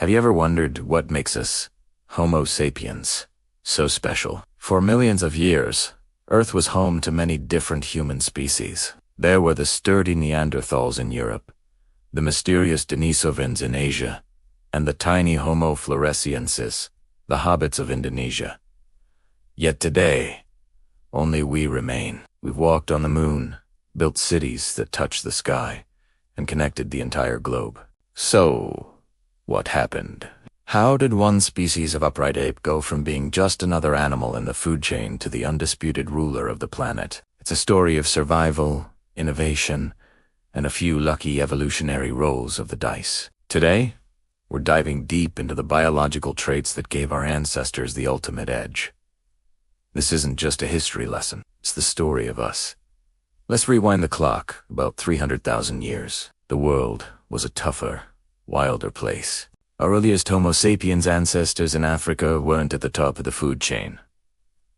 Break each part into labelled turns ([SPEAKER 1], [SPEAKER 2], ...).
[SPEAKER 1] Have you ever wondered what makes us, Homo sapiens, so special? For millions of years, Earth was home to many different human species. There were the sturdy Neanderthals in Europe, the mysterious Denisovans in Asia, and the tiny Homo floresiensis, the hobbits of Indonesia. Yet today, only we remain. We've walked on the moon, built cities that touch the sky, and connected the entire globe. So, what happened? How did one species of upright ape go from being just another animal in the food chain to the undisputed ruler of the planet? It's a story of survival, innovation, and a few lucky evolutionary rolls of the dice. Today, we're diving deep into the biological traits that gave our ancestors the ultimate edge. This isn't just a history lesson, it's the story of us. Let's rewind the clock about 300,000 years. The world was a tougher, wilder place. Our earliest Homo sapiens ancestors in Africa weren't at the top of the food chain.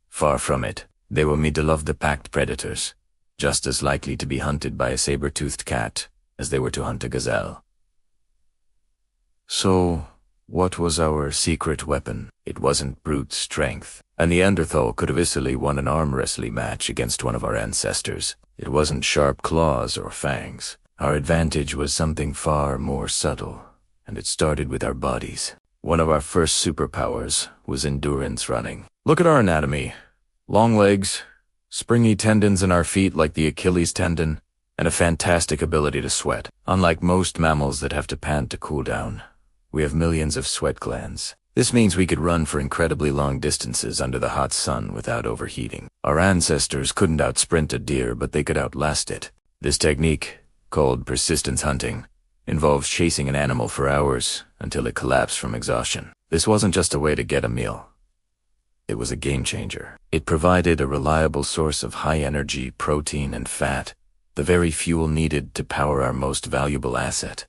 [SPEAKER 1] Far from it. They were made-to-love the packed predators, just as likely to be hunted by a saber-toothed cat as they were to hunt a gazelle. So, what was our secret weapon? It wasn't brute strength. A Neanderthal could have easily won an arm wrestling match against one of our ancestors. It wasn't sharp claws or fangs. Our advantage was something far more subtle, and it started with our bodies. One of our first superpowers was endurance running. Look at our anatomy. Long legs, springy tendons in our feet like the Achilles tendon, and a fantastic ability to sweat. Unlike most mammals that have to pant to cool down, we have millions of sweat glands. This means we could run for incredibly long distances under the hot sun without overheating. Our ancestors couldn't outsprint a deer, but they could outlast it. This technique, called persistence hunting, involves chasing an animal for hours until it collapsed from exhaustion. This wasn't just a way to get a meal. It was a game changer. It provided a reliable source of high-energy protein and fat, the very fuel needed to power our most valuable asset,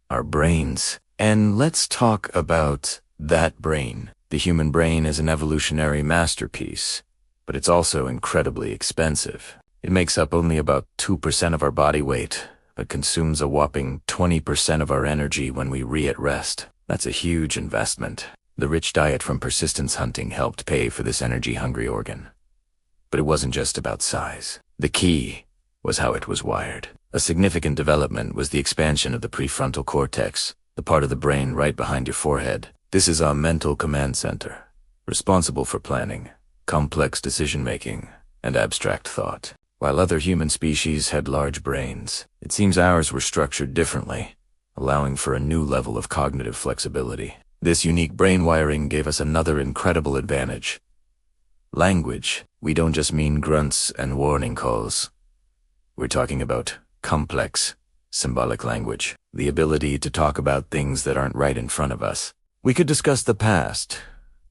[SPEAKER 1] our brains. And let's talk about that brain. The human brain is an evolutionary masterpiece, but it's also incredibly expensive. It makes up only about 2% of our body weight, but consumes a whopping 20% of our energy when we at rest. That's a huge investment. The rich diet from persistence hunting helped pay for this energy-hungry organ. But it wasn't just about size. The key was how it was wired. A significant development was the expansion of the prefrontal cortex, the part of the brain right behind your forehead. This is our mental command center, responsible for planning, complex decision-making, and abstract thought. While other human species had large brains, it seems ours were structured differently, allowing for a new level of cognitive flexibility. This unique brain wiring gave us another incredible advantage. Language. We don't just mean grunts and warning calls. We're talking about complex, symbolic language. The ability to talk about things that aren't right in front of us. We could discuss the past,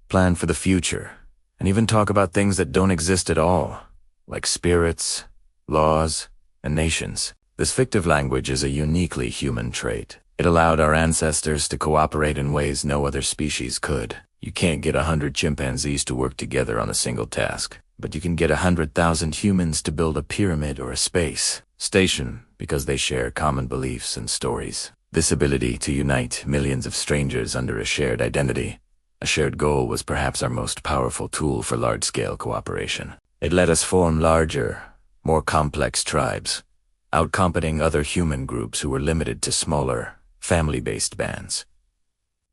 [SPEAKER 1] plan for the future, and even talk about things that don't exist at all, like spirits, laws, and nations. This fictive language is a uniquely human trait. It allowed our ancestors to cooperate in ways no other species could. You can't get 100 chimpanzees to work together on a single task, but you can get 100,000 humans to build a pyramid or a space station because they share common beliefs and stories. This ability to unite millions of strangers under a shared identity, a shared goal, was perhaps our most powerful tool for large-scale cooperation. It let us form larger, more complex tribes, outcompeting other human groups who were limited to smaller, family-based bands.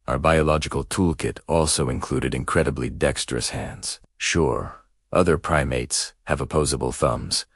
[SPEAKER 1] Our biological toolkit also included incredibly dexterous hands. Sure, other primates have opposable thumbs,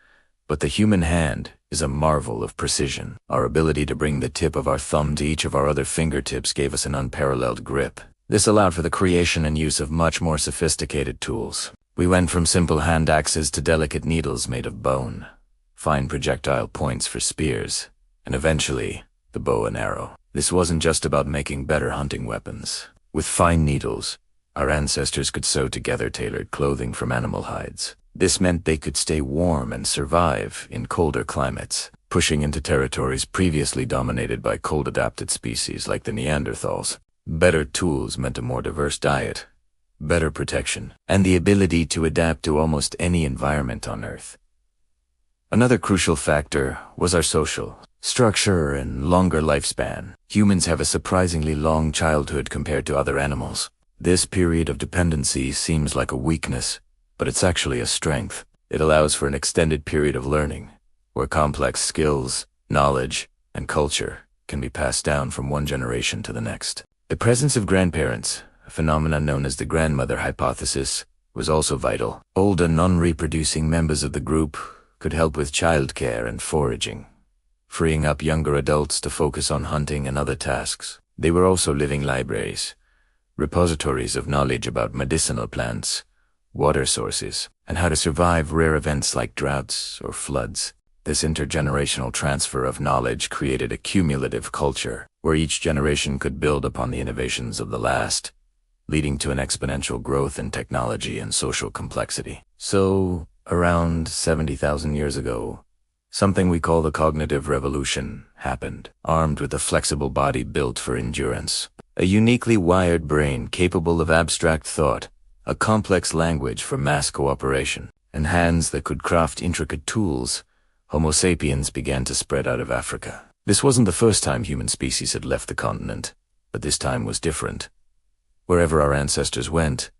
[SPEAKER 1] but the human hand is a marvel of precision. Our ability to bring the tip of our thumb to each of our other fingertips gave us an unparalleled grip. This allowed for the creation and use of much more sophisticated tools. We went from simple hand axes to delicate needles made of bone, fine projectile points for spears, and eventually, the bow and arrow. This wasn't just about making better hunting weapons. With fine needles, our ancestors could sew together tailored clothing from animal hides. This meant they could stay warm and survive in colder climates, pushing into territories previously dominated by cold-adapted species like the Neanderthals. Better tools meant a more diverse diet, better protection, and the ability to adapt to almost any environment on Earth. Another crucial factor was our social structure, and longer lifespan. Humans have a surprisingly long childhood compared to other animals. This period of dependency seems like a weakness, but it's actually a strength. It allows for an extended period of learning, where complex skills, knowledge, and culture can be passed down from one generation to the next. The presence of grandparents, a phenomenon known as the grandmother hypothesis, was also vital. Older non-reproducing members of the group could help with childcare and foraging, freeing up younger adults to focus on hunting and other tasks. They were also living libraries, repositories of knowledge about medicinal plants, water sources, and how to survive rare events like droughts or floods. This intergenerational transfer of knowledge created a cumulative culture, where each generation could build upon the innovations of the last, leading to an exponential growth in technology and social complexity. So, around 70,000 years ago, something we call the cognitive revolution happened. Armed with a flexible body built for endurance, a uniquely wired brain capable of abstract thought, a complex language for mass cooperation, and hands that could craft intricate tools, Homo sapiens began to spread out of Africa. This wasn't the first time human species had left the continent, but this time was different. Wherever our ancestors went,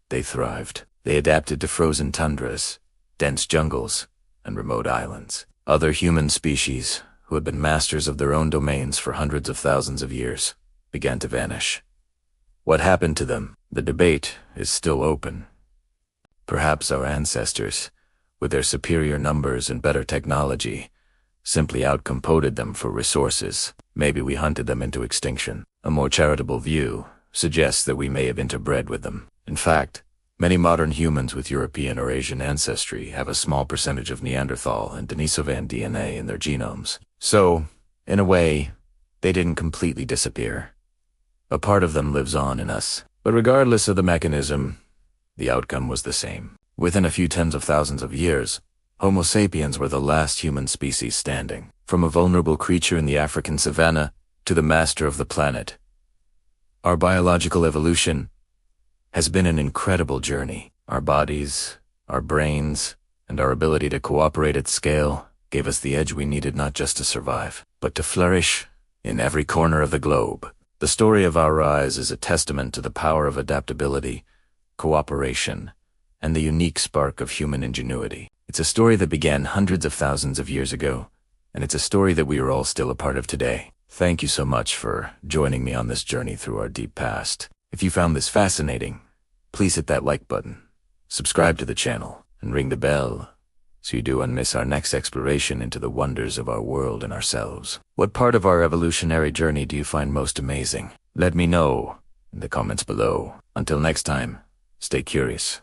[SPEAKER 1] they thrived. They adapted to frozen tundras, dense jungles, and remote islands. Other human species, who had been masters of their own domains for hundreds of thousands of years, began to vanish. What happened to them? The debate is still open. Perhaps our ancestors, with their superior numbers and better technology, simply outcompeted them for resources. Maybe we hunted them into extinction. A more charitable view suggests that we may have interbred with them. In fact, many modern humans with European or Asian ancestry have a small percentage of Neanderthal and Denisovan DNA in their genomes. So, in a way, they didn't completely disappear. A part of them lives on in us. But regardless of the mechanism, the outcome was the same. Within a few tens of thousands of years, Homo sapiens were the last human species standing. From a vulnerable creature in the African savanna to the master of the planet, our biological evolution has been an incredible journey. Our bodies, our brains, and our ability to cooperate at scale gave us the edge we needed not just to survive, but to flourish in every corner of the globe. The story of our rise is a testament to the power of adaptability, cooperation, and the unique spark of human ingenuity. It's a story that began hundreds of thousands of years ago, and it's a story that we are all still a part of today. Thank you so much for joining me on this journey through our deep past. If you found this fascinating, please hit that like button, subscribe to the channel, and ring the bell so you don't miss our next exploration into the wonders of our world and ourselves. What part of our evolutionary journey do you find most amazing? Let me know in the comments below. Until next time, stay curious.